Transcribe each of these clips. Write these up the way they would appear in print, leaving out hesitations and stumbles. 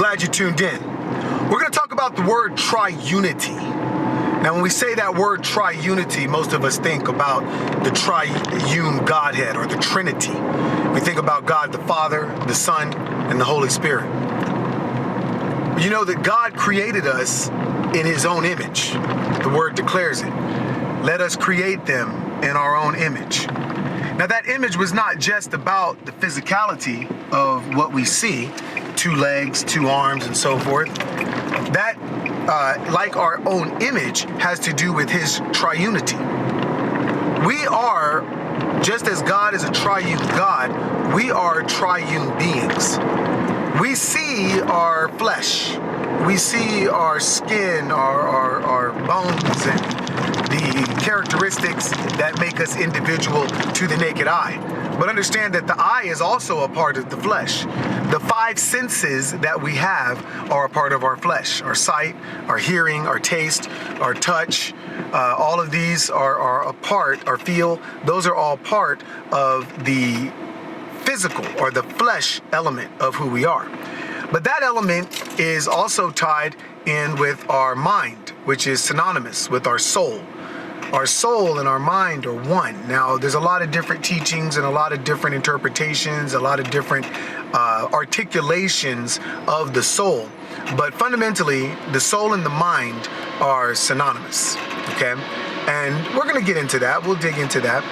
glad you tuned in. We're going to talk about the word triunity. Now, when we say that word triunity, most of us think about the triune Godhead or the Trinity. We think about God the Father, the Son, and the Holy Spirit. You know that God created us in His own image. The word declares it. Let us create them in our own image. Now, that image was not just about the physicality of what we see, 2 legs, 2 arms, and so forth. That, like our own image, has to do with His triunity. We are, just as God is a triune God, we are triune beings. We see our flesh, we see our skin, our bones, and the characteristics that make us individual to the naked eye. But understand that the eye is also a part of the flesh. The 5 senses that we have are a part of our flesh. Our sight, our hearing, our taste, our touch, all of these are a part, our feel, those are all part of the physical or the flesh element of who we are. But that element is also tied in with our mind, which is synonymous with our soul. Our soul and our mind are one. Now, there's a lot of different teachings and a lot of different interpretations, a lot of different articulations of the soul. But fundamentally, the soul and the mind are synonymous, okay? And we're going to get into that. We'll dig into that.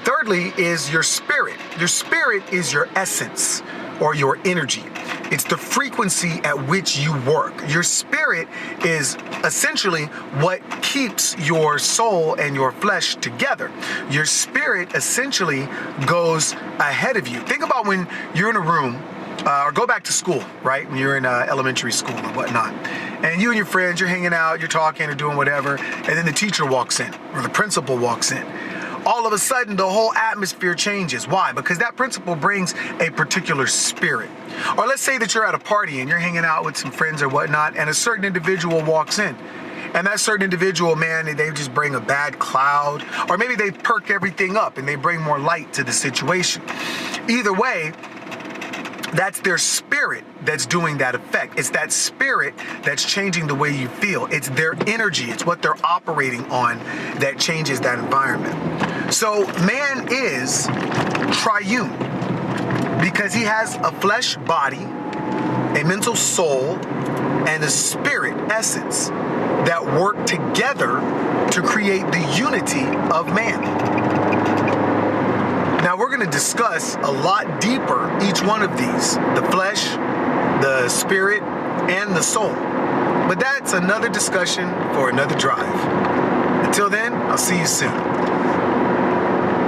Thirdly is your spirit. Your spirit is your essence or your energy. It's the frequency at which you work. Your spirit is essentially what keeps your soul and your flesh together. Your spirit essentially goes ahead of you. Think about when you're in a room, or go back to school, right? When you're in elementary school or whatnot. And you and your friends, you're hanging out, you're talking or doing whatever, and then the teacher walks in or the principal walks in. All of a sudden, the whole atmosphere changes. Why? Because that principle brings a particular spirit. Or let's say that you're at a party and you're hanging out with some friends or whatnot, and a certain individual walks in. And that certain individual, man, they just bring a bad cloud. Or maybe they perk everything up and they bring more light to the situation. Either way, that's their spirit that's doing that effect. It's that spirit that's changing the way you feel. It's their energy. It's what they're operating on that changes that environment. So man is triune because he has a flesh body, a mental soul, and a spirit essence that work together to create the unity of man. Now we're going to discuss a lot deeper each one of these, the flesh, the spirit, and the soul. But that's another discussion for another drive. Until then, I'll see you soon.